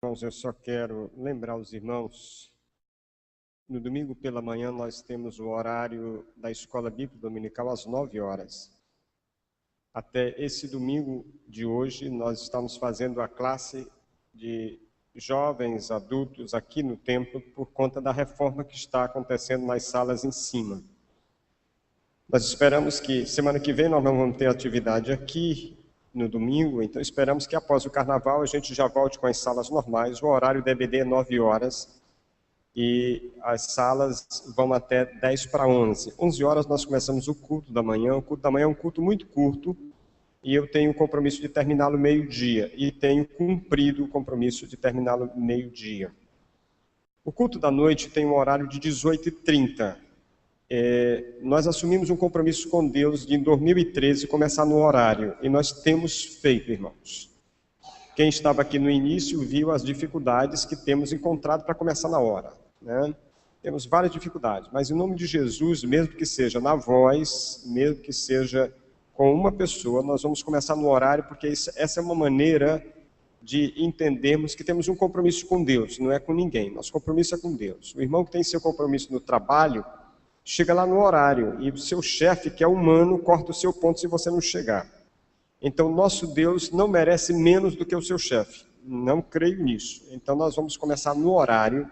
Irmãos, eu só quero lembrar os irmãos, no domingo pela manhã nós temos o horário da Escola Bíblica Dominical às 9 horas. Até esse domingo de hoje nós estamos fazendo a classe de jovens, adultos aqui no templo por conta da reforma que está acontecendo nas salas em cima. Nós esperamos que semana que vem nós não vamos ter atividade aqui no domingo, então esperamos que após o carnaval a gente já volte com as salas normais. O horário da EBD é 9 horas e as salas vão até 10 para 11. 11 horas nós começamos o culto da manhã. O culto da manhã é um culto muito curto e eu tenho o compromisso de terminá-lo meio-dia e tenho cumprido o compromisso de terminá-lo meio-dia. O culto da noite tem um horário de 18h30. Nós assumimos um compromisso com Deus de em 2013 começar no horário, e nós temos feito, irmãos. Quem estava aqui no início viu as dificuldades que temos encontrado para começar na hora, né? Temos várias dificuldades, mas em nome de Jesus, mesmo que seja na voz, mesmo que seja com uma pessoa, nós vamos começar no horário, porque essa é uma maneira de entendermos que temos um compromisso com Deus, não é com ninguém, nosso compromisso é com Deus. O irmão que tem seu compromisso no trabalho, chega lá no horário, e o seu chefe, que é humano, corta o seu ponto se você não chegar. Então, nosso Deus não merece menos do que o seu chefe. Não creio nisso. Então, nós vamos começar no horário,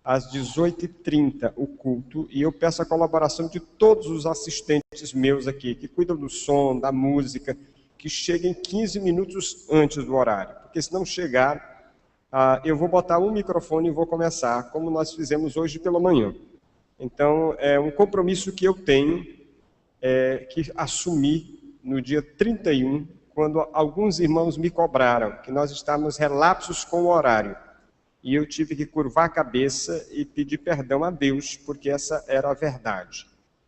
às 18h30, o culto, e eu peço a colaboração de todos os assistentes meus aqui, que cuidam do som, da música, que cheguem 15 minutos antes do horário, porque se não chegar, eu vou botar um microfone e vou começar, como nós fizemos hoje pela manhã. Então, é um compromisso que eu tenho que assumi no dia 31, quando alguns irmãos me cobraram que nós estávamos relapsos com o horário. E eu tive que curvar a cabeça e pedir perdão a Deus, porque essa era a verdade.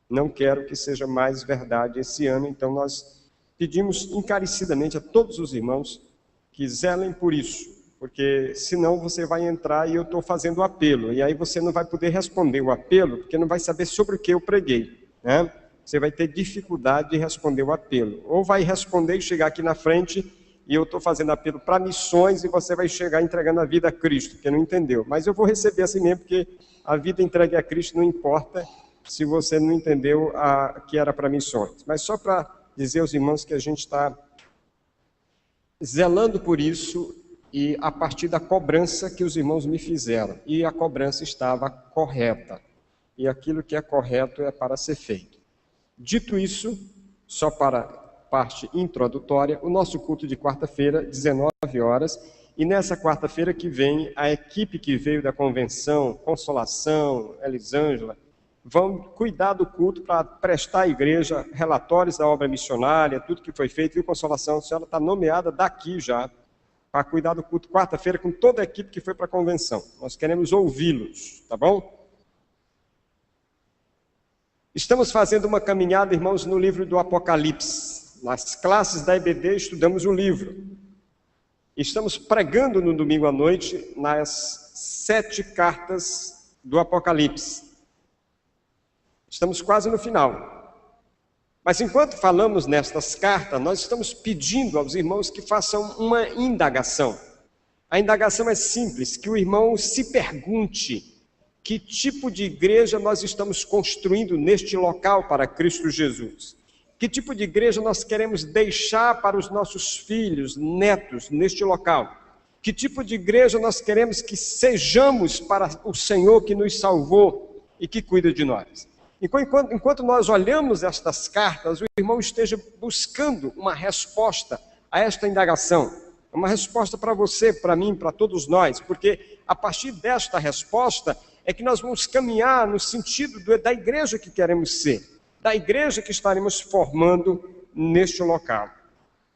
Não quero que seja mais verdade esse ano, então nós pedimos encarecidamente a todos os irmãos que zelem por isso. Porque senão você vai entrar e eu estou fazendo o apelo, e aí você não vai poder responder o apelo, porque não vai saber sobre o que eu preguei, né? Você vai ter dificuldade de responder o apelo, ou vai responder e chegar aqui na frente, e eu estou fazendo apelo para missões, e você vai chegar entregando a vida a Cristo, porque não entendeu. Mas eu vou receber assim mesmo, porque a vida entregue a Cristo não importa se você não entendeu que era para missões. Mas só para dizer aos irmãos que a gente está zelando por isso, e a partir da cobrança que os irmãos me fizeram, e a cobrança estava correta, e aquilo que é correto é para ser feito. Dito isso, só para parte introdutória, o nosso culto de quarta-feira, 19 horas, e nessa quarta-feira que vem, a equipe que veio da convenção, Consolação, Elisângela, vão cuidar do culto para prestar à igreja relatórios da obra missionária, tudo que foi feito, e Consolação, a senhora está nomeada daqui já, para cuidar do culto quarta-feira com toda a equipe que foi para a convenção. Nós queremos ouvi-los, tá bom? Estamos fazendo uma caminhada, irmãos, no livro do Apocalipse. Nas classes da EBD estudamos o livro. Estamos pregando no domingo à noite nas 7 cartas do Apocalipse. Estamos quase no final. Mas enquanto falamos nestas cartas, nós estamos pedindo aos irmãos que façam uma indagação. A indagação é simples, que o irmão se pergunte que tipo de igreja nós estamos construindo neste local para Cristo Jesus. Que tipo de igreja nós queremos deixar para os nossos filhos, netos, neste local. Que tipo de igreja nós queremos que sejamos para o Senhor que nos salvou e que cuida de nós. Enquanto nós olhamos estas cartas, o irmão esteja buscando uma resposta a esta indagação. Uma resposta para você, para mim, para todos nós, porque a partir desta resposta é que nós vamos caminhar no sentido da igreja que queremos ser, da igreja que estaremos formando neste local.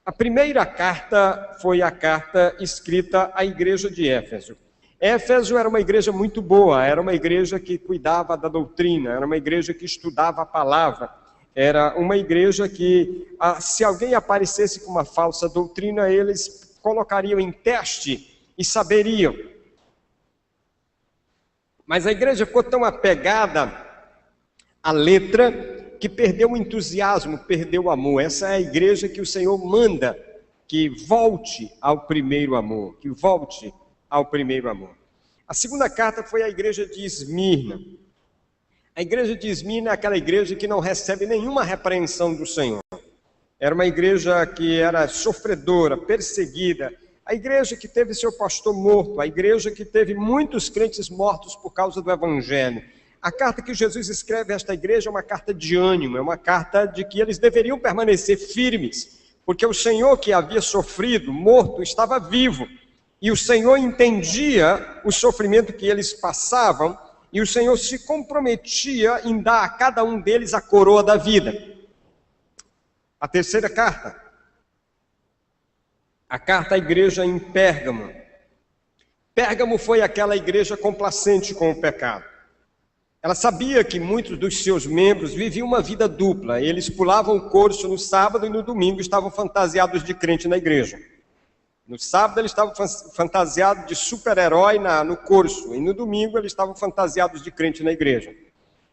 A primeira carta foi a carta escrita à igreja de Éfeso. Éfeso era uma igreja muito boa, era uma igreja que cuidava da doutrina, era uma igreja que estudava a palavra, era uma igreja que, se alguém aparecesse com uma falsa doutrina, eles colocariam em teste e saberiam. Mas a igreja ficou tão apegada à letra que perdeu o entusiasmo, perdeu o amor. Essa é a igreja que o Senhor manda que volte ao primeiro amor, que volte ao primeiro amor. A segunda carta foi à igreja de Esmirna. A igreja de Esmirna é aquela igreja que não recebe nenhuma repreensão do Senhor. Era uma igreja que era sofredora, perseguida, a igreja que teve seu pastor morto, a igreja que teve muitos crentes mortos por causa do evangelho. A carta que Jesus escreve a esta igreja é uma carta de ânimo, é uma carta de que eles deveriam permanecer firmes, porque o Senhor que havia sofrido, morto, estava vivo. E o Senhor entendia o sofrimento que eles passavam, e o Senhor se comprometia em dar a cada um deles a coroa da vida. A terceira carta, a carta à igreja em Pérgamo. Pérgamo foi aquela igreja complacente com o pecado. Ela sabia que muitos dos seus membros viviam uma vida dupla. Eles pulavam o curso no sábado e no domingo estavam fantasiados de crente na igreja. No sábado eles estavam fantasiados de super-herói no curso, e no domingo eles estavam fantasiados de crente na igreja.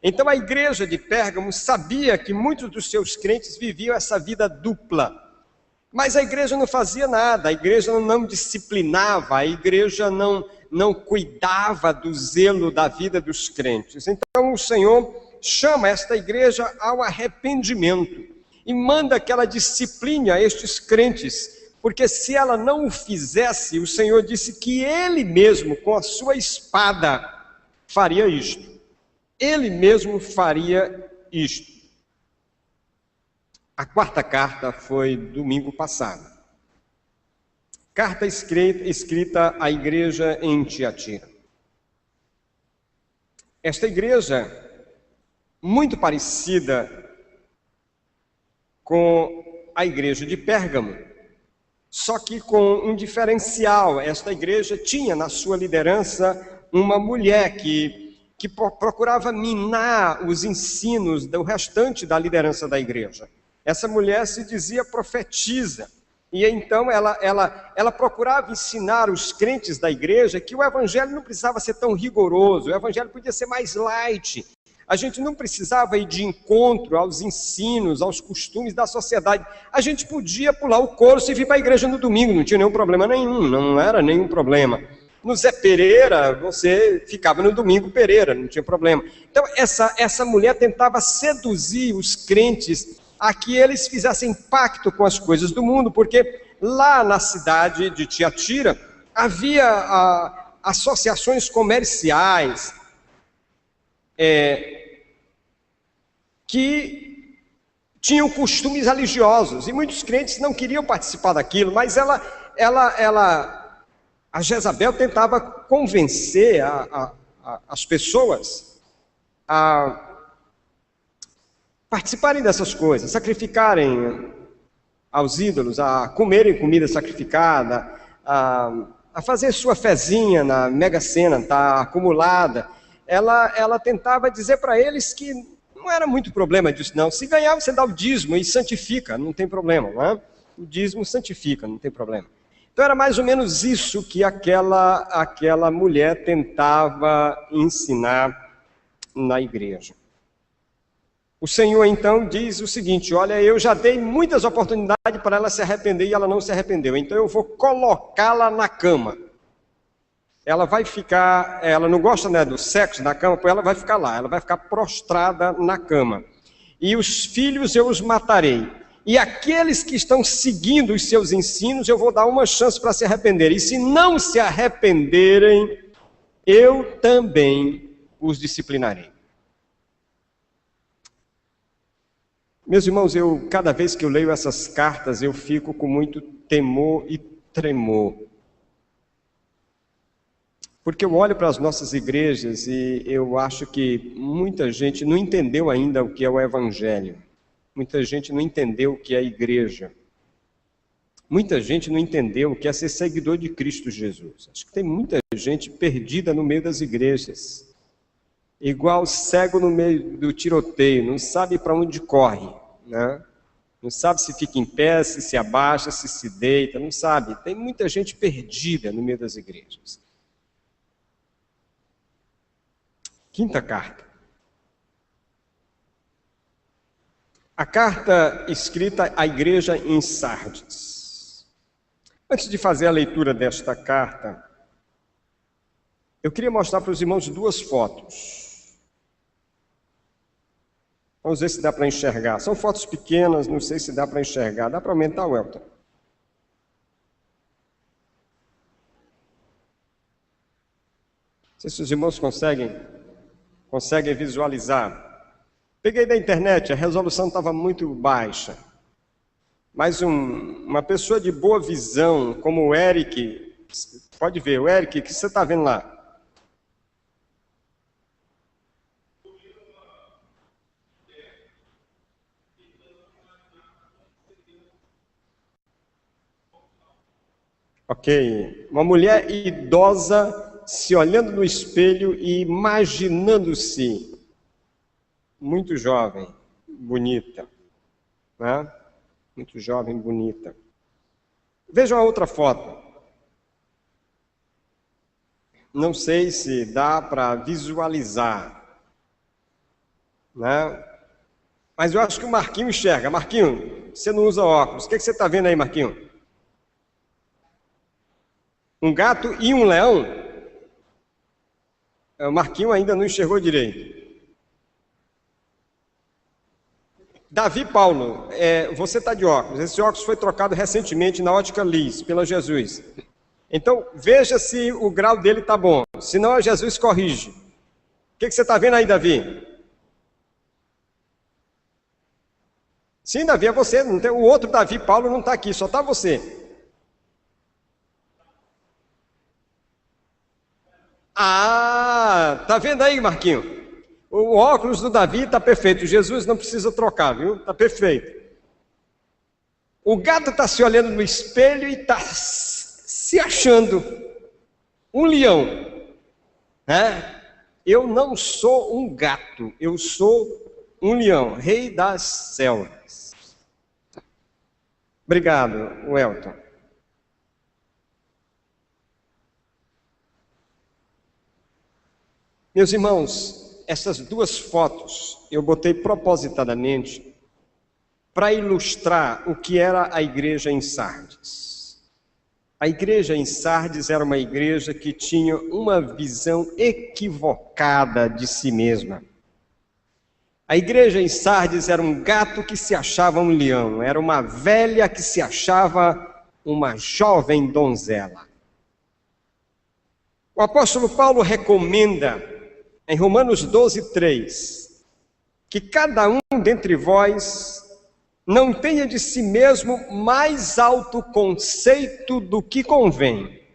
Então a igreja de Pérgamo sabia que muitos dos seus crentes viviam essa vida dupla. Mas a igreja não fazia nada, a igreja não disciplinava, a igreja não cuidava do zelo da vida dos crentes. Então o Senhor chama esta igreja ao arrependimento e manda que ela discipline a estes crentes, porque se ela não o fizesse, o Senhor disse que Ele mesmo, com a sua espada, faria isto. Ele mesmo faria isto. A quarta carta foi domingo passado. Carta escrita à igreja em Tiatira. Esta igreja, muito parecida com a igreja de Pérgamo, só que com um diferencial. Esta igreja tinha na sua liderança uma mulher que procurava minar os ensinos do restante da liderança da igreja. Essa mulher se dizia profetisa, e então ela procurava ensinar os crentes da igreja que o evangelho não precisava ser tão rigoroso, o evangelho podia ser mais light. A gente não precisava ir de encontro aos ensinos, aos costumes da sociedade. A gente podia pular o curso e vir para a igreja no domingo, não tinha nenhum problema nenhum, não era nenhum problema. No Zé Pereira, você ficava no domingo Pereira, não tinha problema. Então, essa mulher tentava seduzir os crentes a que eles fizessem pacto com as coisas do mundo, porque lá na cidade de Tiatira havia associações comerciais que tinham costumes religiosos, e muitos crentes não queriam participar daquilo, mas a Jezabel tentava convencer as pessoas a participarem dessas coisas, sacrificarem aos ídolos, a comerem comida sacrificada, a fazer sua fezinha na Mega Sena, tá acumulada. Ela tentava dizer para eles que não era muito problema disso, não. Se ganhar, você dá o dízimo e santifica, não tem problema, não é? O dízimo santifica, não tem problema. Então era mais ou menos isso que aquela mulher tentava ensinar na igreja. O Senhor então diz o seguinte: olha, eu já dei muitas oportunidades para ela se arrepender e ela não se arrependeu, então eu vou colocá-la na cama. Ela vai ficar, ela não gosta, né, do sexo na cama, ela vai ficar lá, ela vai ficar prostrada na cama. E os filhos eu os matarei. E aqueles que estão seguindo os seus ensinos, eu vou dar uma chance para se arrepender. E se não se arrependerem, eu também os disciplinarei. Meus irmãos, cada vez que eu leio essas cartas, eu fico com muito temor e tremor. Porque eu olho para as nossas igrejas e eu acho que muita gente não entendeu ainda o que é o Evangelho. Muita gente não entendeu o que é a igreja. Muita gente não entendeu o que é ser seguidor de Cristo Jesus. Acho que tem muita gente perdida no meio das igrejas. Igual cego no meio do tiroteio, não sabe para onde corre, né? Não sabe se fica em pé, se abaixa, se deita, não sabe. Tem muita gente perdida no meio das igrejas. Quinta carta. A carta escrita à igreja em Sardes. Antes de fazer a leitura desta carta, Eu queria mostrar para os irmãos duas fotos. Vamos ver se dá para enxergar. São fotos pequenas, não sei se dá para enxergar. Dá para aumentar, Welton? Não sei se os irmãos conseguem visualizar. Peguei da internet, a resolução estava muito baixa. Mas uma pessoa de boa visão, como o Eric, pode ver, o Eric, o que você está vendo lá? Ok, uma mulher idosa se olhando no espelho e imaginando-se muito jovem, bonita, né? Muito jovem, bonita. Vejam a outra foto. Não sei se dá para visualizar, né? Mas eu acho que o Marquinho enxerga. Marquinho, você não usa óculos. O que você está vendo aí, Marquinho? Um gato e um leão? O Marquinho ainda não enxergou direito. Davi Paulo, você está de óculos. Esse óculos foi trocado recentemente na Ótica Liz, pela Jesus. Então, veja se o grau dele está bom. Senão, a Jesus corrige. O que você está vendo aí, Davi? Sim, Davi, é você. Não tem, o outro Davi Paulo não está aqui, só está você. Ah, tá vendo aí, Marquinho? O óculos do Davi está perfeito. Jesus não precisa trocar, viu? Está perfeito. O gato está se olhando no espelho e está se achando um leão. Né? Eu não sou um gato, eu sou um leão, rei das selvas. Obrigado, Welton. Meus irmãos, essas duas fotos eu botei propositadamente para ilustrar o que era a igreja em Sardes. A igreja em Sardes era uma igreja que tinha uma visão equivocada de si mesma. A igreja em Sardes era um gato que se achava um leão, era uma velha que se achava uma jovem donzela. O apóstolo Paulo recomenda em Romanos 12:3, que cada um dentre vós não tenha de si mesmo mais alto conceito do que convém,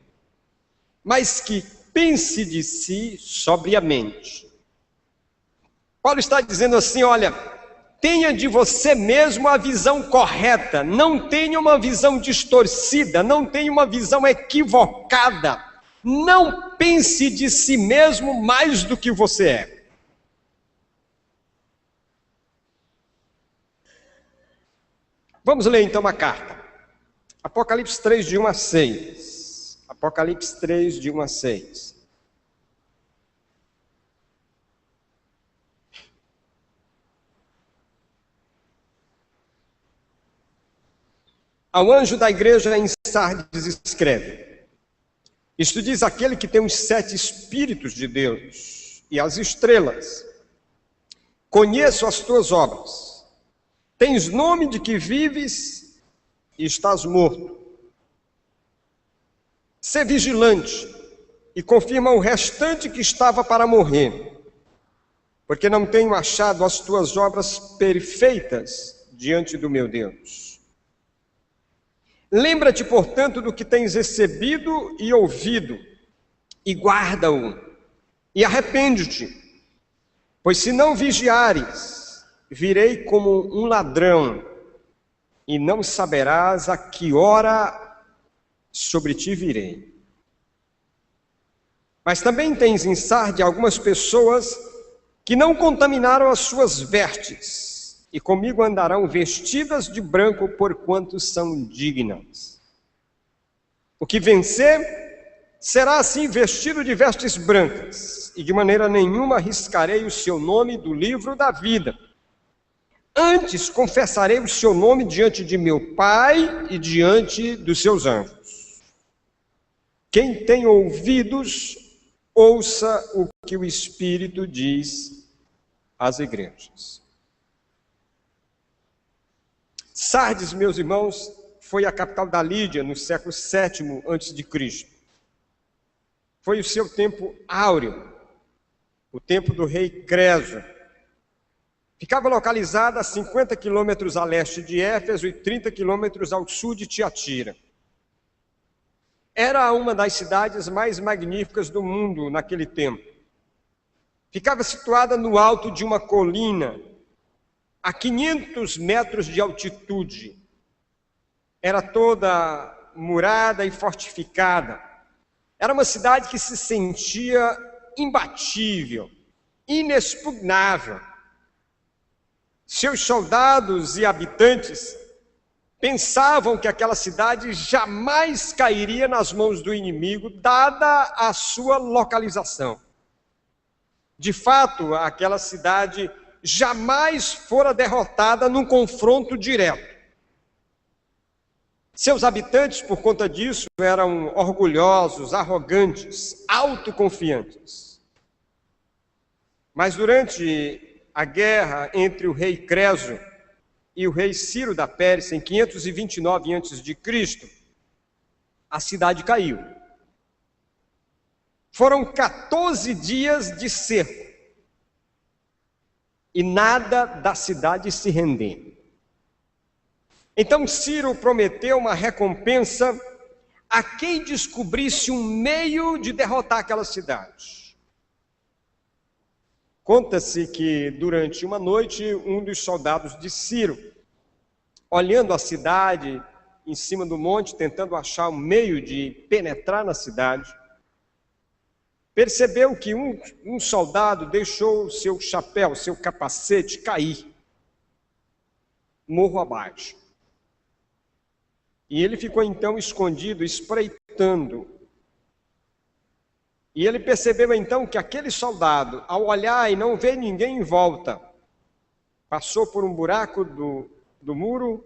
mas que pense de si sobriamente. Paulo está dizendo assim, olha, tenha de você mesmo a visão correta, não tenha uma visão distorcida, não tenha uma visão equivocada. Não pense de si mesmo mais do que você é. Vamos ler então a carta. Apocalipse 3, de 1 a 6. Apocalipse 3, de 1 a 6. Ao anjo da igreja em Sardes escreve: isto diz aquele que tem os 7 Espíritos de Deus e as estrelas. Conheço as tuas obras. Tens nome de que vives e estás morto. Sê vigilante e confirma o restante que estava para morrer, porque não tenho achado as tuas obras perfeitas diante do meu Deus. Lembra-te, portanto, do que tens recebido e ouvido, e guarda-o, e arrepende-te, pois se não vigiares, virei como um ladrão, e não saberás a que hora sobre ti virei. Mas também tens em Sardes algumas pessoas que não contaminaram as suas vestes, e comigo andarão vestidas de branco, porquanto são dignas. O que vencer será assim vestido de vestes brancas, e de maneira nenhuma riscarei o seu nome do livro da vida. Antes confessarei o seu nome diante de meu Pai e diante dos seus anjos. Quem tem ouvidos, ouça o que o Espírito diz às igrejas. Sardes, meus irmãos, foi a capital da Lídia no século VII a.C. Foi o seu tempo áureo, o tempo do rei Creso. Ficava localizada a 50 quilômetros a leste de Éfeso e 30 quilômetros ao sul de Tiatira. Era uma das cidades mais magníficas do mundo naquele tempo. Ficava situada no alto de uma colina, a 500 metros de altitude. Era toda murada e fortificada. Era uma cidade que se sentia imbatível, inexpugnável. Seus soldados e habitantes pensavam que aquela cidade jamais cairia nas mãos do inimigo, dada a sua localização. De fato, aquela cidade jamais fora derrotada num confronto direto. Seus habitantes, por conta disso, eram orgulhosos, arrogantes, autoconfiantes. Mas durante a guerra entre o rei Creso e o rei Ciro da Pérsia, em 529 a.C., a cidade caiu. Foram 14 dias de cerco e nada da cidade se render. Então Ciro prometeu uma recompensa a quem descobrisse um meio de derrotar aquela cidade. Conta-se que durante uma noite, um dos soldados de Ciro, olhando a cidade em cima do monte, tentando achar um meio de penetrar na cidade, percebeu que um soldado deixou seu chapéu, seu capacete cair, morro abaixo. E ele ficou então escondido, espreitando. E ele percebeu então que aquele soldado, ao olhar e não ver ninguém em volta, passou por um buraco do muro,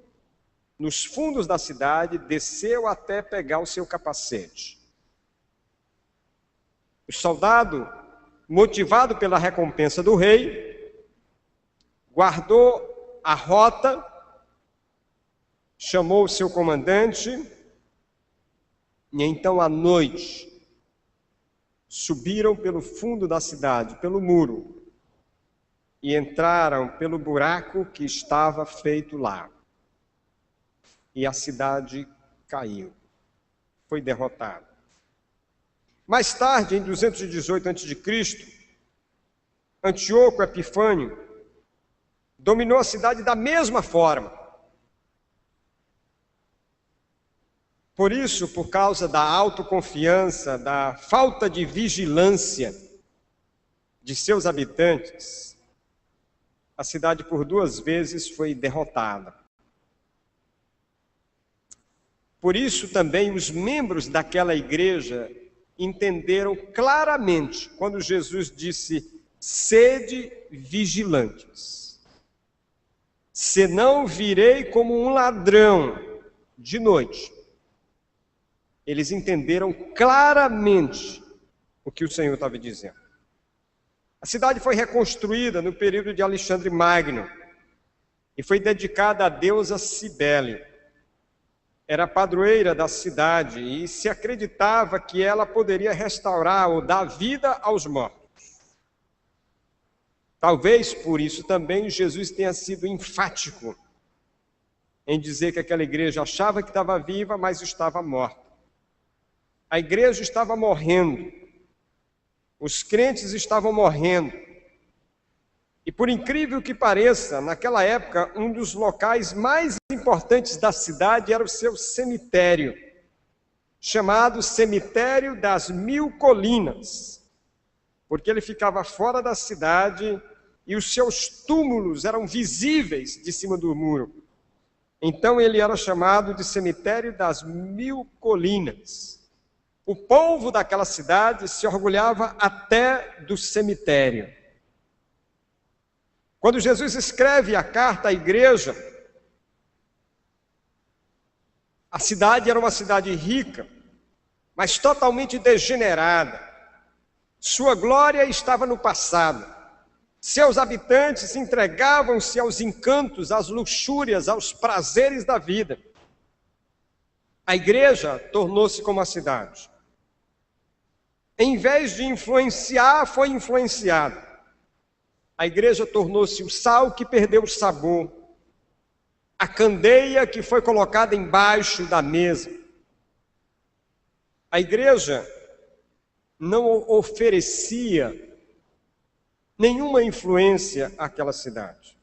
nos fundos da cidade, desceu até pegar o seu capacete. O soldado, motivado pela recompensa do rei, guardou a rota, chamou o seu comandante, e então à noite subiram pelo fundo da cidade, pelo muro, e entraram pelo buraco que estava feito lá. E a cidade caiu, foi derrotada. Mais tarde, em 218 a.C., Antíoco Epifânio dominou a cidade da mesma forma. Por isso, por causa da autoconfiança, da falta de vigilância de seus habitantes, a cidade por 2 vezes foi derrotada. Por isso também os membros daquela igreja entenderam claramente quando Jesus disse: sede vigilantes, senão virei como um ladrão de noite. Eles entenderam claramente o que o Senhor estava dizendo. A cidade foi reconstruída no período de Alexandre Magno e foi dedicada à deusa Cibele. Era a padroeira da cidade e se acreditava que ela poderia restaurar ou dar vida aos mortos. Talvez por isso também Jesus tenha sido enfático em dizer que aquela igreja achava que estava viva, mas estava morta. A igreja estava morrendo, os crentes estavam morrendo. E por incrível que pareça, naquela época, um dos locais mais importantes da cidade era o seu cemitério, chamado Cemitério das Mil Colinas, porque ele ficava fora da cidade e os seus túmulos eram visíveis de cima do muro. Então ele era chamado de Cemitério das Mil Colinas. O povo daquela cidade se orgulhava até do cemitério. Quando Jesus escreve a carta à igreja, a cidade era uma cidade rica, mas totalmente degenerada. Sua glória estava no passado. Seus habitantes entregavam-se aos encantos, às luxúrias, aos prazeres da vida. A igreja tornou-se como a cidade. Em vez de influenciar, foi influenciada. A igreja tornou-se o sal que perdeu o sabor, a candeia que foi colocada embaixo da mesa. A igreja não oferecia nenhuma influência àquela cidade.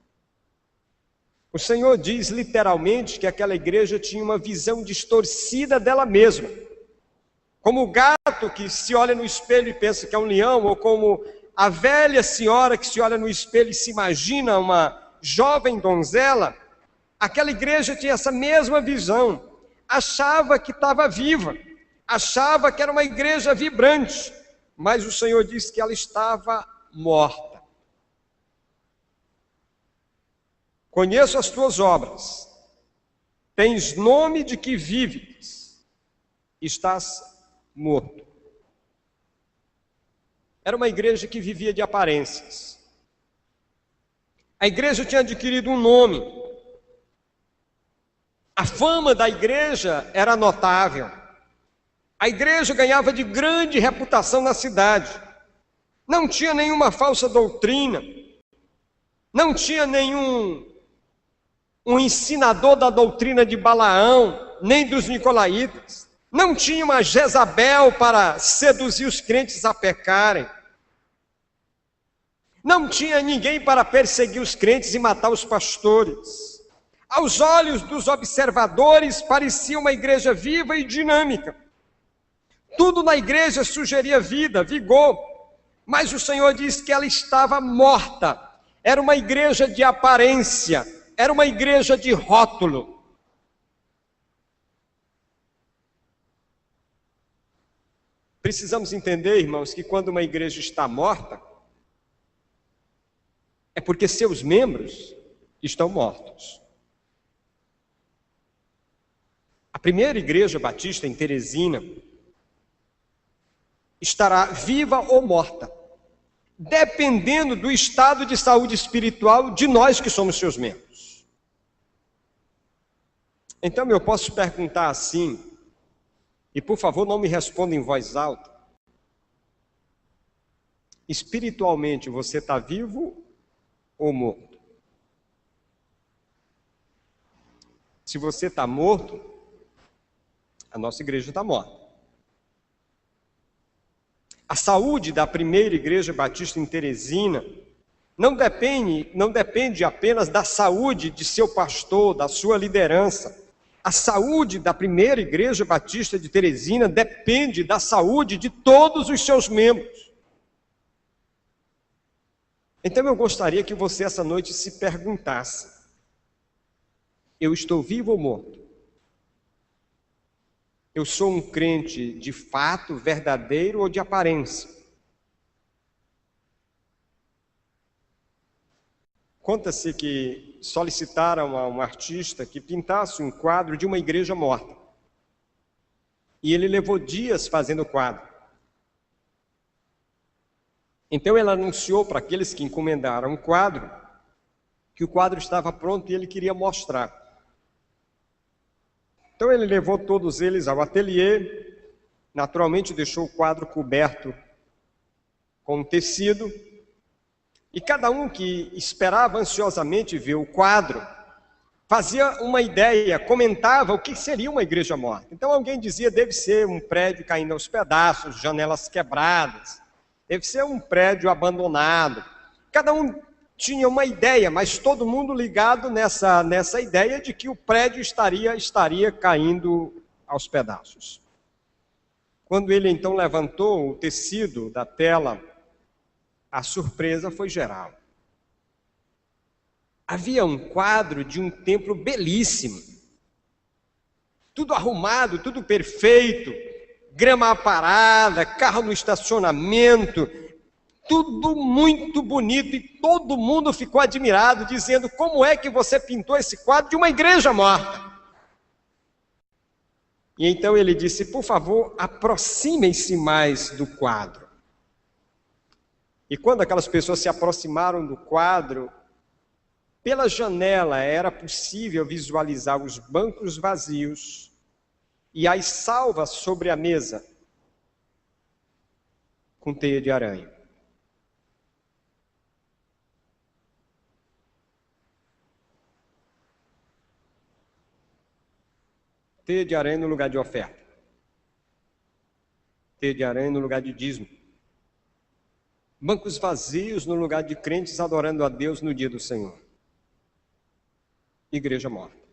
O Senhor diz literalmente que aquela igreja tinha uma visão distorcida dela mesma. Como o gato que se olha no espelho e pensa que é um leão, ou como a velha senhora que se olha no espelho e se imagina uma jovem donzela, aquela igreja tinha essa mesma visão. Achava que estava viva, achava que era uma igreja vibrante, mas o Senhor disse que ela estava morta. Conheço as tuas obras, tens nome de que vives, estás morto. Era uma igreja que vivia de aparências. A igreja tinha adquirido um nome. A fama da igreja era notável. A igreja ganhava de grande reputação na cidade. Não tinha nenhuma falsa doutrina. Não tinha nenhum ensinador da doutrina de Balaão, nem dos nicolaítas. Não tinha uma Jezabel para seduzir os crentes a pecarem. Não tinha ninguém para perseguir os crentes e matar os pastores. Aos olhos dos observadores, parecia uma igreja viva e dinâmica. Tudo na igreja sugeria vida, vigor, mas o Senhor disse que ela estava morta. Era uma igreja de aparência, era uma igreja de rótulo. Precisamos entender, irmãos, que quando uma igreja está morta, é porque seus membros estão mortos. A primeira igreja batista em Teresina estará viva ou morta, dependendo do estado de saúde espiritual de nós que somos seus membros. Então eu posso perguntar assim, e por favor não me responda em voz alta: espiritualmente você está vivo ou morto? Se você está morto, a nossa igreja está morta. A saúde da primeira igreja batista em Teresina não depende apenas da saúde de seu pastor, da sua liderança. A saúde da primeira igreja batista de Teresina depende da saúde de todos os seus membros. Então eu gostaria que você essa noite se perguntasse: eu estou vivo ou morto? Eu sou um crente de fato, verdadeiro ou de aparência? Conta-se que solicitaram a um artista que pintasse um quadro de uma igreja morta. E ele levou dias fazendo o quadro. Então ele anunciou para aqueles que encomendaram o quadro que o quadro estava pronto e ele queria mostrar. Então ele levou todos eles ao ateliê, naturalmente deixou o quadro coberto com um tecido, e cada um que esperava ansiosamente ver o quadro, fazia uma ideia, comentava o que seria uma igreja morta. Então alguém dizia: deve ser um prédio caindo aos pedaços, janelas quebradas, deve ser um prédio abandonado. Cada um tinha uma ideia, mas todo mundo ligado nessa ideia de que o prédio estaria caindo aos pedaços. Quando ele então levantou o tecido da tela, a surpresa foi geral. Havia um quadro de um templo belíssimo, tudo arrumado, tudo perfeito, grama aparada, carro no estacionamento, tudo muito bonito, e todo mundo ficou admirado, dizendo: como é que você pintou esse quadro de uma igreja morta? E então ele disse: por favor, aproximem-se mais do quadro. E quando aquelas pessoas se aproximaram do quadro, pela janela era possível visualizar os bancos vazios e as salvas sobre a mesa com teia de aranha. Teia de aranha no lugar de oferta. Teia de aranha no lugar de dízimo. Bancos vazios no lugar de crentes adorando a Deus no dia do Senhor. Igreja morta.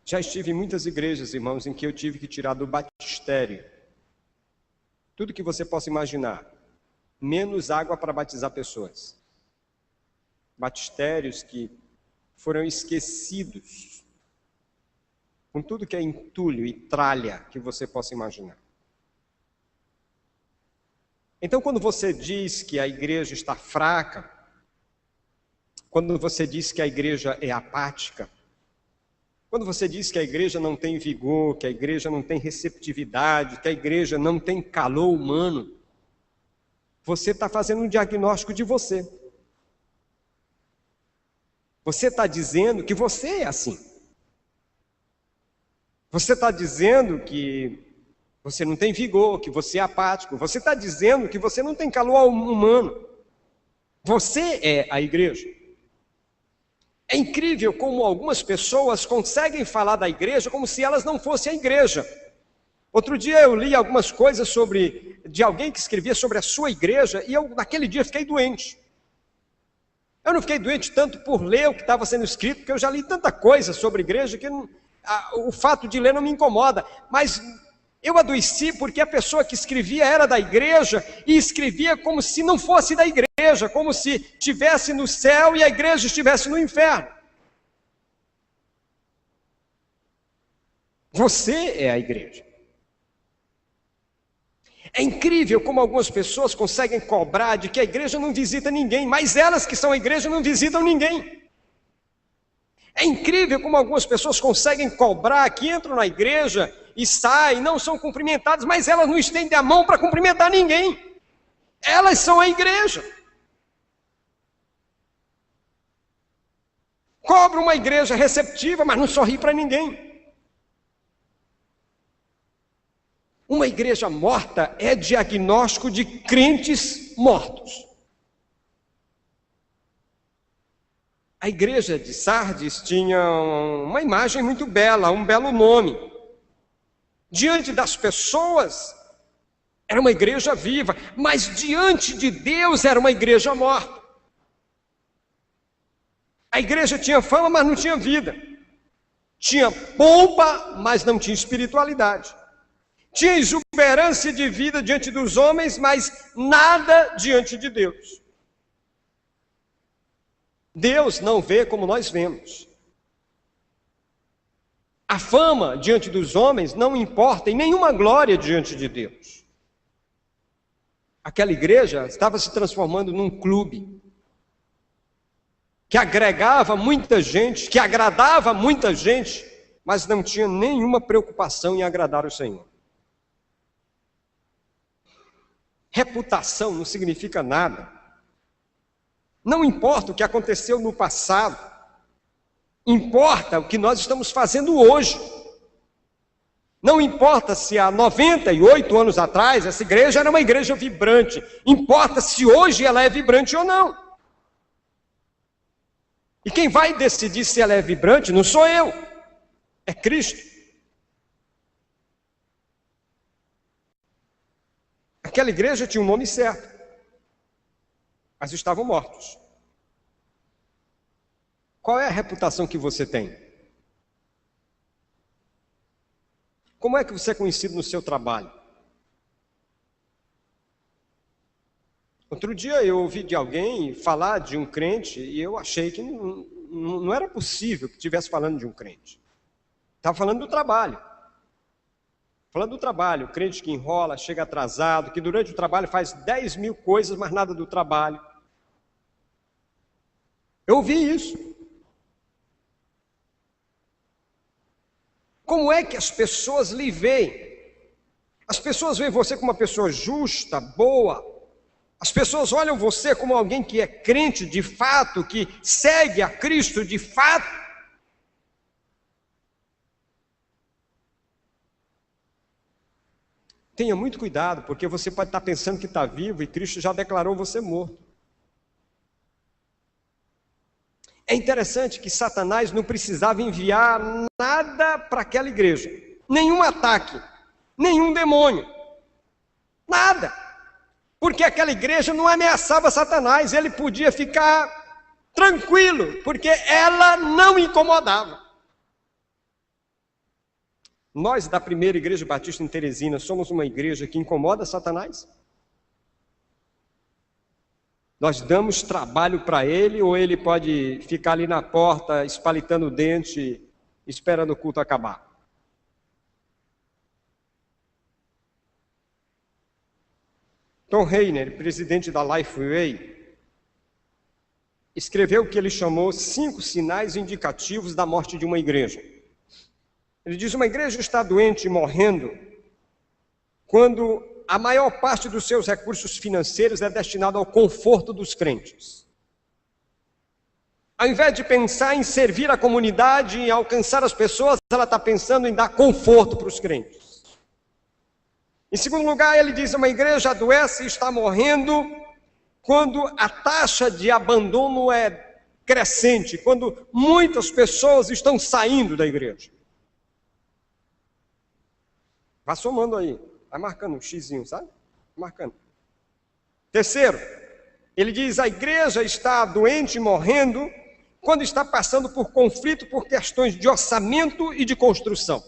Já estive em muitas igrejas, irmãos, em que eu tive que tirar do batistério tudo que você possa imaginar, menos água para batizar pessoas. Batistérios que foram esquecidos, com tudo que é entulho e tralha que você possa imaginar. Então, quando você diz que a igreja está fraca, quando você diz que a igreja é apática, quando você diz que a igreja não tem vigor, que a igreja não tem receptividade, que a igreja não tem calor humano, você está fazendo um diagnóstico de você. Você está dizendo que você é assim. Você está dizendo que você não tem vigor, que você é apático. Você está dizendo que você não tem calor humano. Você é a igreja. É incrível como algumas pessoas conseguem falar da igreja como se elas não fossem a igreja. Outro dia eu li algumas coisas de alguém que escrevia sobre a sua igreja e eu naquele dia fiquei doente. Eu não fiquei doente tanto por ler o que estava sendo escrito, porque eu já li tanta coisa sobre igreja que o fato de ler não me incomoda. Mas eu adoeci porque a pessoa que escrevia era da igreja e escrevia como se não fosse da igreja, como se estivesse no céu e a igreja estivesse no inferno. Você é a igreja. É incrível como algumas pessoas conseguem cobrar de que a igreja não visita ninguém, mas elas que são a igreja não visitam ninguém. É incrível como algumas pessoas conseguem cobrar que entram na igreja e saem, não são cumprimentadas, mas elas não estendem a mão para cumprimentar ninguém. Elas são a igreja. Cobra uma igreja receptiva, mas não sorri para ninguém. Uma igreja morta é diagnóstico de crentes mortos. A igreja de Sardes tinha uma imagem muito bela, um belo nome. Diante das pessoas, era uma igreja viva, mas diante de Deus era uma igreja morta. A igreja tinha fama, mas não tinha vida. Tinha pompa, mas não tinha espiritualidade. Tinha exuberância de vida diante dos homens, mas nada diante de Deus. Deus não vê como nós vemos. A fama diante dos homens não importa e nenhuma glória diante de Deus. Aquela igreja estava se transformando num clube que agregava muita gente, que agradava muita gente, mas não tinha nenhuma preocupação em agradar o Senhor. Reputação não significa nada. Não importa o que aconteceu no passado, importa o que nós estamos fazendo hoje. Não importa se há 98 anos atrás essa igreja era uma igreja vibrante, importa se hoje ela é vibrante ou não. E quem vai decidir se ela é vibrante não sou eu, é Cristo. Aquela igreja tinha um nome certo, mas estavam mortos. Qual é a reputação que você tem? Como é que você é conhecido no seu trabalho? Outro dia eu ouvi de alguém falar de um crente e eu achei que não era possível que estivesse falando de um crente. Estava falando do trabalho. Falando do trabalho, o crente que enrola, chega atrasado, que durante o trabalho faz 10 mil coisas, mas nada do trabalho. Eu ouvi isso. Como é que as pessoas lhe veem? As pessoas veem você como uma pessoa justa, boa. As pessoas olham você como alguém que é crente de fato, que segue a Cristo de fato. Tenha muito cuidado, porque você pode estar pensando que está vivo e Cristo já declarou você morto. É interessante que Satanás não precisava enviar nada para aquela igreja. Nenhum ataque, nenhum demônio, nada. Porque aquela igreja não ameaçava Satanás, ele podia ficar tranquilo, porque ela não incomodava. Nós, da primeira Igreja Batista em Teresina, somos uma igreja que incomoda Satanás? Nós damos trabalho para ele, ou ele pode ficar ali na porta, espalitando o dente, esperando o culto acabar? Tom Rainer, presidente da Lifeway, escreveu o que ele chamou 5 sinais indicativos da morte de uma igreja. Ele diz: uma igreja está doente e morrendo quando a maior parte dos seus recursos financeiros é destinado ao conforto dos crentes. Ao invés de pensar em servir a comunidade e alcançar as pessoas, ela está pensando em dar conforto para os crentes. Em segundo lugar, ele diz: uma igreja adoece e está morrendo quando a taxa de abandono é crescente, quando muitas pessoas estão saindo da igreja. Vai somando aí, vai marcando um xizinho, sabe? Marcando. Terceiro, ele diz: a igreja está doente e morrendo quando está passando por conflito por questões de orçamento e de construção.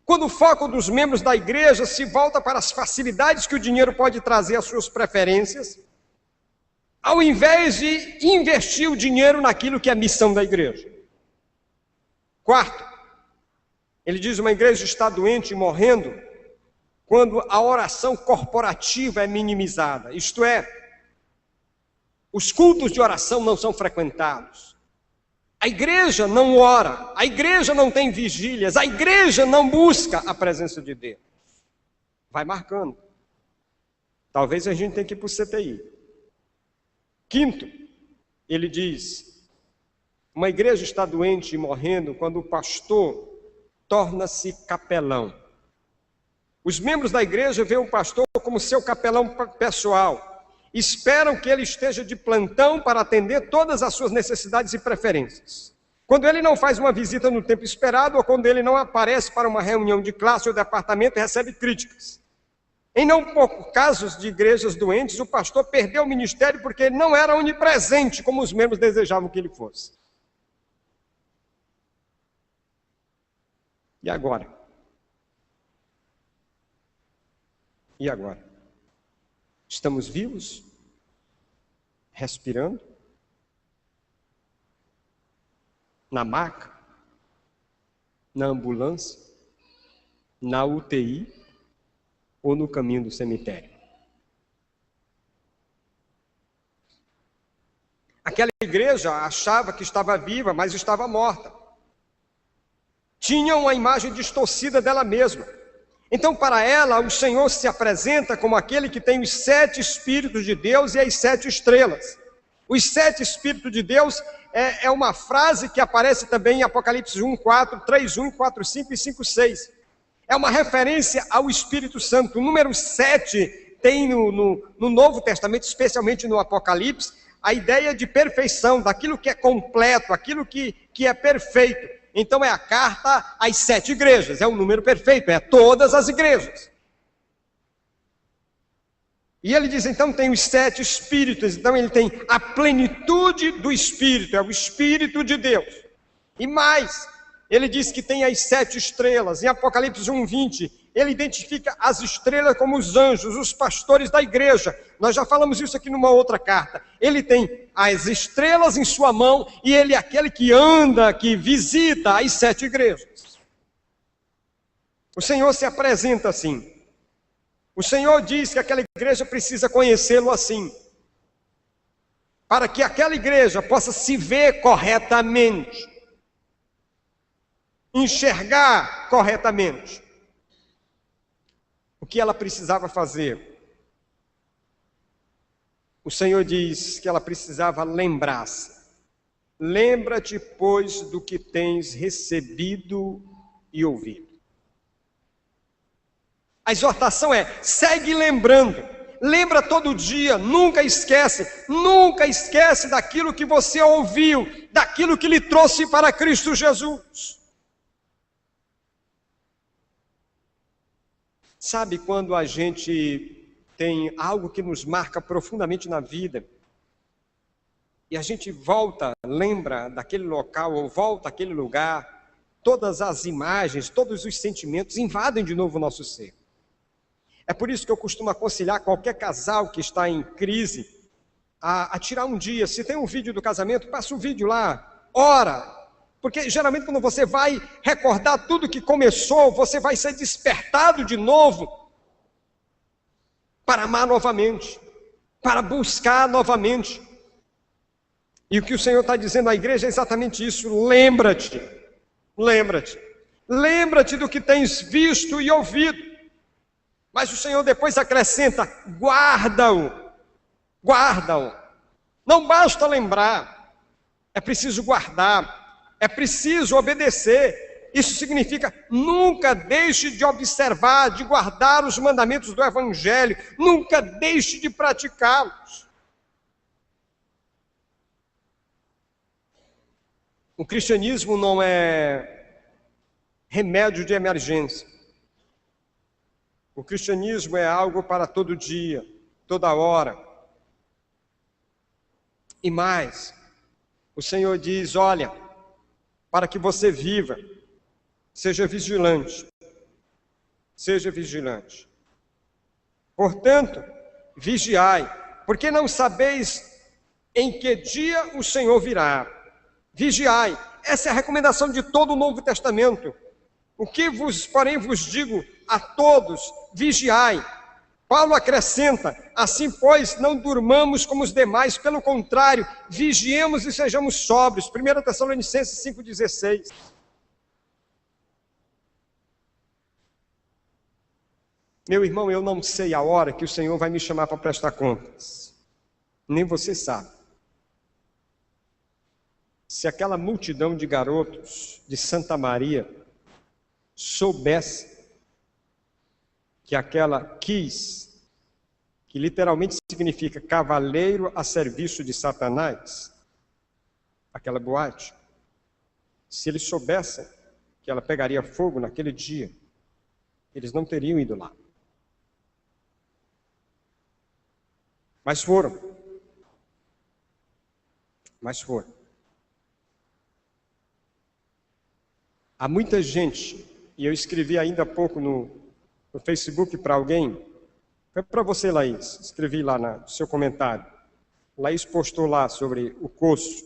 Quando o foco dos membros da igreja se volta para as facilidades que o dinheiro pode trazer às suas preferências, ao invés de investir o dinheiro naquilo que é a missão da igreja. Quarto, ele diz: uma igreja está doente e morrendo quando a oração corporativa é minimizada, isto é, os cultos de oração não são frequentados. A igreja não ora, a igreja não tem vigílias, a igreja não busca a presença de Deus. Vai marcando. Talvez a gente tenha que ir para o CTI. Quinto, ele diz: uma igreja está doente e morrendo quando o pastor torna-se capelão. Os membros da igreja veem o pastor como seu capelão pessoal. Esperam que ele esteja de plantão para atender todas as suas necessidades e preferências. Quando ele não faz uma visita no tempo esperado, ou quando ele não aparece para uma reunião de classe ou departamento, recebe críticas. Em não poucos casos de igrejas doentes, o pastor perdeu o ministério porque ele não era onipresente como os membros desejavam que ele fosse. E agora? E agora? Estamos vivos? Respirando? Na maca? Na ambulância? Na UTI? Ou no caminho do cemitério? Aquela igreja achava que estava viva, mas estava morta. Tinha uma imagem distorcida dela mesma. Então, para ela, o Senhor se apresenta como aquele que tem os 7 Espíritos de Deus e as 7 estrelas. Os 7 Espíritos de Deus é uma frase que aparece também em Apocalipse 1:4, 3:1, 4:5 e 5:6. É uma referência ao Espírito Santo. O número 7 tem no Novo Testamento, especialmente no Apocalipse, a ideia de perfeição, daquilo que é completo, aquilo que é perfeito. Então é a carta às 7 igrejas, é o número perfeito, é todas as igrejas. E ele diz, então tem os 7 Espíritos, então ele tem a plenitude do Espírito, é o Espírito de Deus. E mais, ele diz que tem as 7 estrelas, em Apocalipse 1:20, ele identifica as estrelas como os anjos, os pastores da igreja. Nós já falamos isso aqui numa outra carta. Ele tem as estrelas em sua mão e ele é aquele que anda, que visita as 7 igrejas. O Senhor se apresenta assim. O Senhor diz que aquela igreja precisa conhecê-lo assim, para que aquela igreja possa se ver corretamente, enxergar corretamente. que ela precisava fazer? O Senhor diz que ela precisava lembrar-se. Lembra-te, pois, do que tens recebido e ouvido. A exortação é: segue lembrando. Lembra todo dia, nunca esquece daquilo que você ouviu, daquilo que lhe trouxe para Cristo Jesus. Sabe quando a gente tem algo que nos marca profundamente na vida, e a gente volta, lembra daquele local, ou volta àquele lugar, todas as imagens, todos os sentimentos invadem de novo o nosso ser. É por isso que eu costumo aconselhar qualquer casal que está em crise a tirar um dia. Se tem um vídeo do casamento, passa o vídeo lá, ora. Porque geralmente quando você vai recordar tudo que começou, você vai ser despertado de novo para amar novamente, para buscar novamente. E o que o Senhor está dizendo à igreja é exatamente isso: lembra-te, lembra-te, lembra-te do que tens visto e ouvido. Mas o Senhor depois acrescenta: guarda-o, guarda-o. Não basta lembrar, é preciso guardar, é preciso obedecer. Isso significa: nunca deixe de observar, de guardar os mandamentos do Evangelho, nunca deixe de praticá-los. O cristianismo não é remédio de emergência. O cristianismo é algo para todo dia, toda hora. E mais, o Senhor diz: olha, para que você viva, seja vigilante. Seja vigilante. Portanto, vigiai, porque não sabeis em que dia o Senhor virá. Vigiai. Essa é a recomendação de todo o Novo Testamento. O que porém vos digo a todos: vigiai. Paulo acrescenta: assim, pois, não durmamos como os demais, pelo contrário, vigiemos e sejamos sóbrios. 1 Tessalonicenses 5,16. Meu irmão, eu não sei a hora que o Senhor vai me chamar para prestar contas. Nem você sabe. Se aquela multidão de garotos de Santa Maria soubesse que aquela quis, que literalmente significa cavaleiro a serviço de Satanás, aquela boate, se eles soubessem que ela pegaria fogo naquele dia, eles não teriam ido lá. Mas foram. Há muita gente, e eu escrevi ainda há pouco no Facebook para alguém, foi para você, Laís, escrevi lá no seu comentário. Laís postou lá sobre o coço,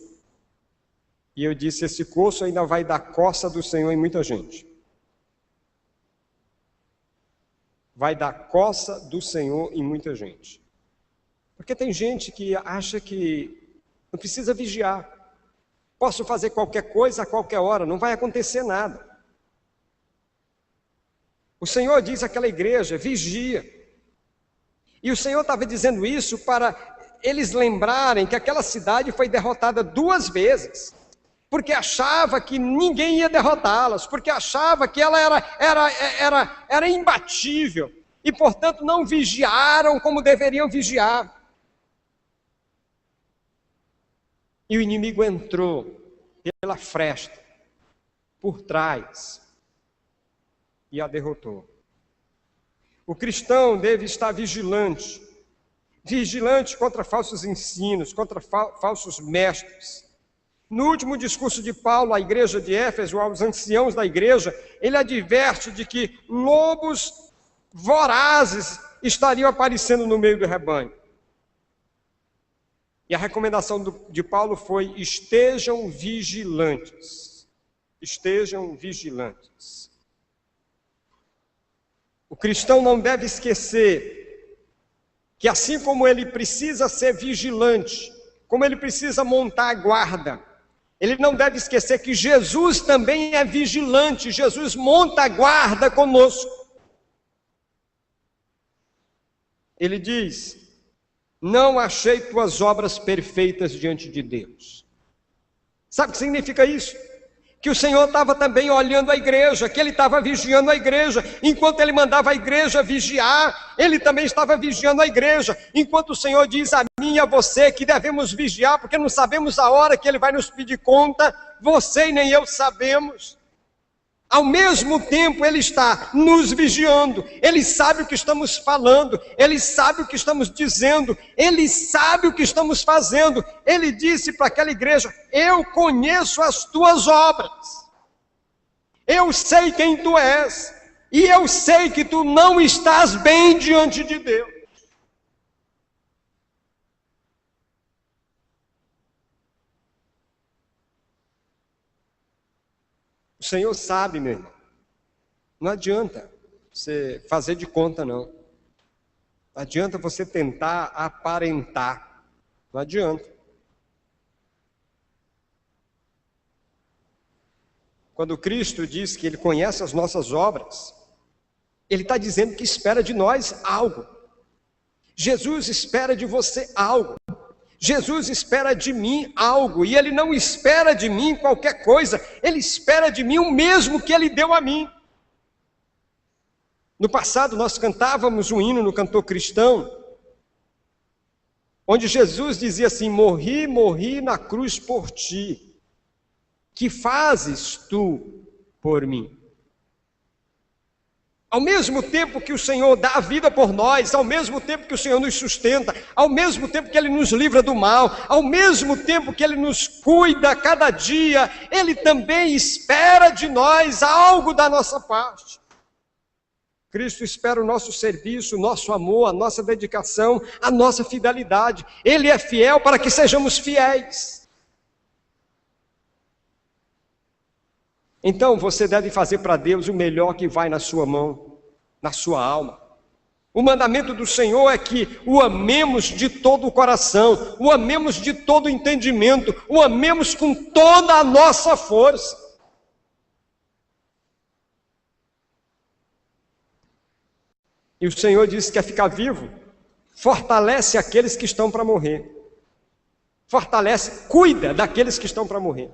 e eu disse: esse coço ainda vai dar coça do Senhor em muita gente. Vai dar coça do Senhor em muita gente. Porque tem gente que acha que não precisa vigiar. Posso fazer qualquer coisa a qualquer hora, não vai acontecer nada. O Senhor diz àquela igreja: vigia. E o Senhor estava dizendo isso para eles lembrarem que aquela cidade foi derrotada 2 vezes. Porque achava que ninguém ia derrotá-las, porque achava que ela era imbatível. E, portanto, não vigiaram como deveriam vigiar. E o inimigo entrou pela fresta, por trás, e a derrotou. O cristão deve estar vigilante, vigilante contra falsos ensinos, contra falsos mestres. No último discurso de Paulo à igreja de Éfeso, aos anciãos da igreja, ele adverte de que lobos vorazes estariam aparecendo no meio do rebanho. E a recomendação de Paulo foi: estejam vigilantes. Estejam vigilantes. O cristão não deve esquecer que, assim como ele precisa ser vigilante, como ele precisa montar a guarda, ele não deve esquecer que Jesus também é vigilante. Jesus monta a guarda conosco. Ele diz: não achei tuas obras perfeitas diante de Deus. Sabe o que significa isso? Que o Senhor estava também olhando a igreja, que Ele estava vigiando a igreja. Enquanto Ele mandava a igreja vigiar, Ele também estava vigiando a igreja. Enquanto o Senhor diz a mim e a você que devemos vigiar, porque não sabemos a hora que Ele vai nos pedir conta, você e nem eu sabemos. Ao mesmo tempo Ele está nos vigiando, Ele sabe o que estamos falando, Ele sabe o que estamos dizendo, Ele sabe o que estamos fazendo. Ele disse para aquela igreja: eu conheço as tuas obras, eu sei quem tu és, e eu sei que tu não estás bem diante de Deus. O Senhor sabe, meu irmão. Não adianta você fazer de conta, não. Não adianta você tentar aparentar. Não adianta. Quando Cristo diz que Ele conhece as nossas obras, Ele está dizendo que espera de nós algo. Jesus espera de você algo. Jesus espera de mim algo, e Ele não espera de mim qualquer coisa, Ele espera de mim o mesmo que Ele deu a mim. No passado nós cantávamos um hino no Cantor Cristão, onde Jesus dizia assim: morri, morri na cruz por ti, que fazes tu por mim? Ao mesmo tempo que o Senhor dá a vida por nós, ao mesmo tempo que o Senhor nos sustenta, ao mesmo tempo que Ele nos livra do mal, ao mesmo tempo que Ele nos cuida a cada dia, Ele também espera de nós algo da nossa parte. Cristo espera o nosso serviço, o nosso amor, a nossa dedicação, a nossa fidelidade. Ele é fiel para que sejamos fiéis. Então você deve fazer para Deus o melhor que vai na sua mão, na sua alma. O mandamento do Senhor é que o amemos de todo o coração, o amemos de todo o entendimento, o amemos com toda a nossa força. E o Senhor disse que quer ficar vivo, fortalece aqueles que estão para morrer. Fortalece, cuida daqueles que estão para morrer.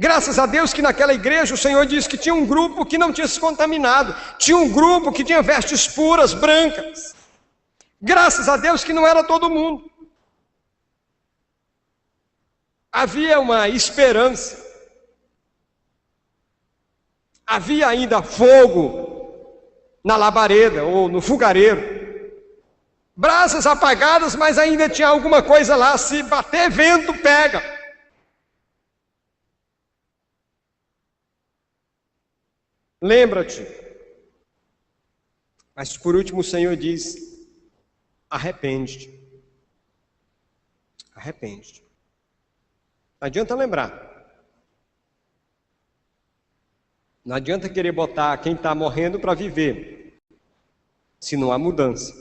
Graças a Deus que naquela igreja o Senhor disse que tinha um grupo que não tinha se contaminado, tinha um grupo que tinha vestes puras, brancas. Graças a Deus que não era todo mundo. Havia uma esperança. Havia ainda fogo na labareda ou no fogareiro. Brasas apagadas, mas ainda tinha alguma coisa lá. Se bater vento, pega. Lembra-te. Mas por último o Senhor diz: arrepende-te. Arrepende-te. Não adianta lembrar. Não adianta querer botar quem está morrendo para viver, se não há mudança,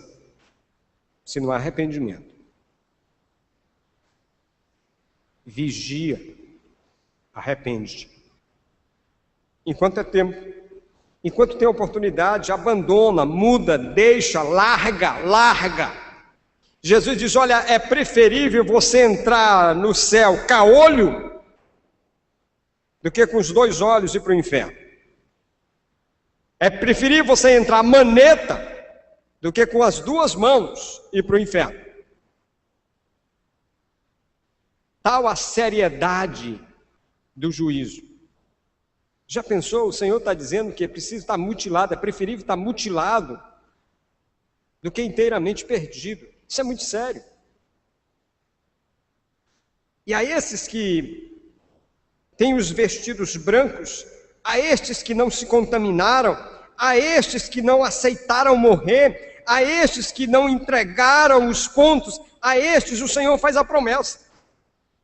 se não há arrependimento. Vigia, arrepende-te. Enquanto é tempo. Enquanto tem oportunidade, abandona, muda, deixa, larga. Jesus diz: olha, é preferível você entrar no céu caolho do que com os 2 olhos ir para o inferno. É preferível você entrar maneta do que com as 2 mãos ir para o inferno. Tal a seriedade do juízo. Já pensou? O Senhor está dizendo que é preciso estar mutilado, é preferível estar mutilado do que inteiramente perdido. Isso é muito sério. E a esses que têm os vestidos brancos, a estes que não se contaminaram, a estes que não aceitaram morrer, a estes que não entregaram os pontos, a estes o Senhor faz a promessa: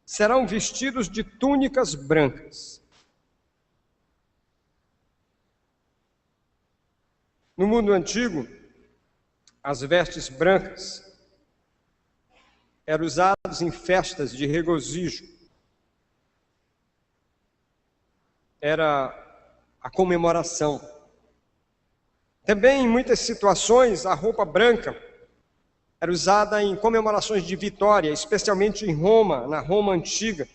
serão vestidos de túnicas brancas. No mundo antigo, as vestes brancas eram usadas em festas de regozijo. Era a comemoração. Também, em muitas situações, a roupa branca era usada em comemorações de vitória, especialmente em Roma, na Roma antiga.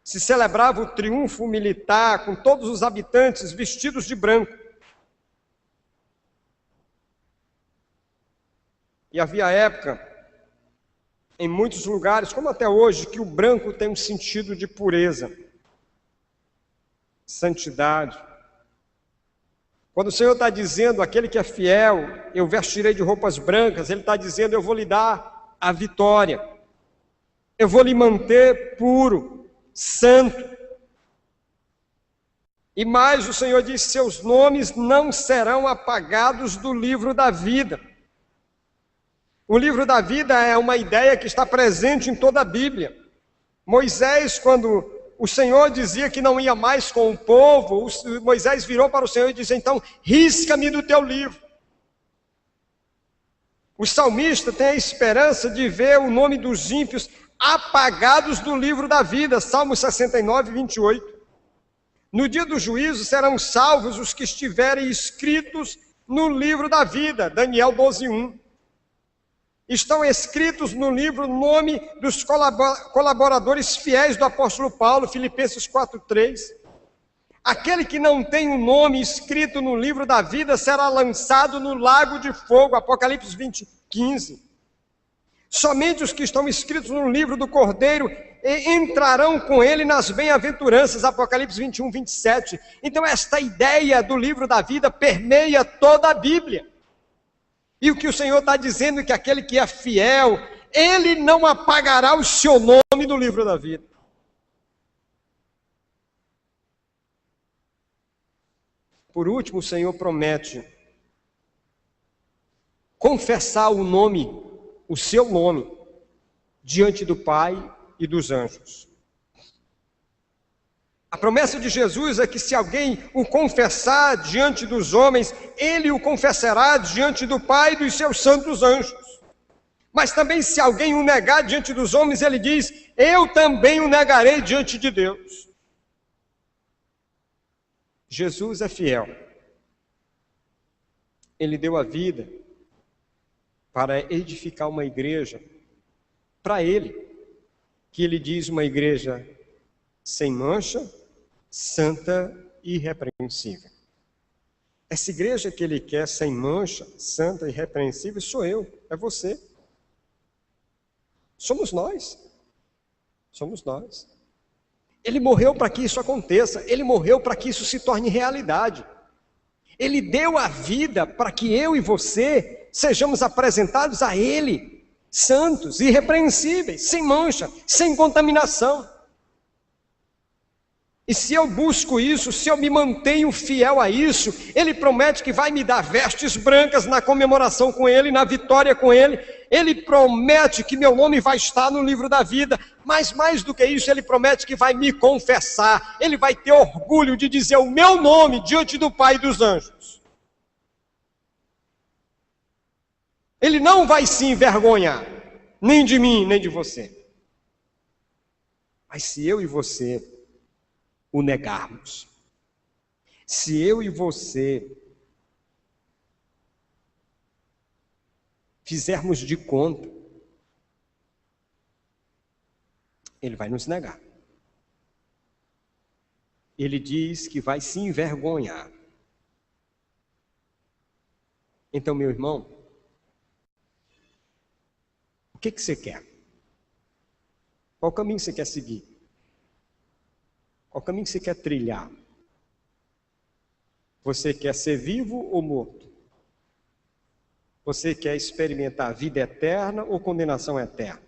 Se celebrava o triunfo militar com todos os habitantes vestidos de branco. E havia época, em muitos lugares, como até hoje, que o branco tem um sentido de pureza, santidade. Quando o Senhor está dizendo, aquele que é fiel, eu vestirei de roupas brancas, Ele está dizendo, eu vou lhe dar a vitória. Eu vou lhe manter puro, santo. E mais, o Senhor diz, seus nomes não serão apagados do livro da vida. O livro da vida é uma ideia que está presente em toda a Bíblia. Moisés, quando o Senhor dizia que não ia mais com o povo, Moisés virou para o Senhor e disse, então, risca-me do teu livro. O salmista tem a esperança de ver o nome dos ímpios apagados do livro da vida, Salmo 69, 28. No dia do juízo serão salvos os que estiverem escritos no livro da vida, Daniel 12, 1. Estão escritos no livro o nome dos colaboradores fiéis do apóstolo Paulo, Filipenses 4:3. Aquele que não tem o nome escrito no livro da vida será lançado no lago de fogo, Apocalipse 20:15. Somente os que estão escritos no livro do Cordeiro entrarão com ele nas bem-aventuranças, Apocalipse 21:27. Então esta ideia do livro da vida permeia toda a Bíblia. E o que o Senhor está dizendo é que aquele que é fiel, Ele não apagará o seu nome do livro da vida. Por último, o Senhor promete confessar o nome, o seu nome, diante do Pai e dos anjos. A promessa de Jesus é que se alguém o confessar diante dos homens, ele o confessará diante do Pai e dos seus santos anjos. Mas também se alguém o negar diante dos homens, ele diz, eu também o negarei diante de Deus. Jesus é fiel. Ele deu a vida para edificar uma igreja, para ele, que ele diz uma igreja sem mancha, santa e irrepreensível. Essa igreja que ele quer sem mancha, santa e irrepreensível, sou eu, é você. Somos nós. Somos nós. Ele morreu para que isso aconteça, ele morreu para que isso se torne realidade. Ele deu a vida para que eu e você sejamos apresentados a ele, santos, irrepreensíveis, sem mancha, sem contaminação. E se eu busco isso, se eu me mantenho fiel a isso, Ele promete que vai me dar vestes brancas na comemoração com Ele, na vitória com Ele. Ele promete que meu nome vai estar no livro da vida, mas mais do que isso, Ele promete que vai me confessar. Ele vai ter orgulho de dizer o meu nome diante do Pai e dos anjos. Ele não vai se envergonhar, nem de mim, nem de você. Mas se eu e você o negarmos, se eu e você fizermos de conta, ele vai nos negar. Ele diz que vai se envergonhar. Então, meu irmão, o que você quer? Qual caminho você quer seguir? Qual caminho você quer trilhar? Você quer ser vivo ou morto? Você quer experimentar vida eterna ou condenação eterna?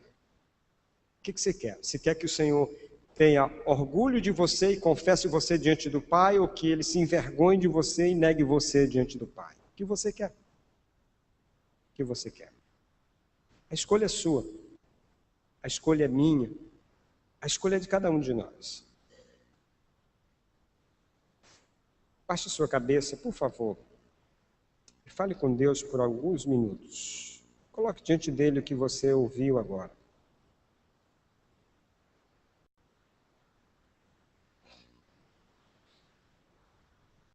O que você quer? Você quer que o Senhor tenha orgulho de você e confesse você diante do Pai, ou que Ele se envergonhe de você e negue você diante do Pai? O que você quer? O que você quer? A escolha é sua. A escolha é minha. A escolha é de cada um de nós. Baixe sua cabeça, por favor. Fale com Deus por alguns minutos. Coloque diante dele o que você ouviu agora.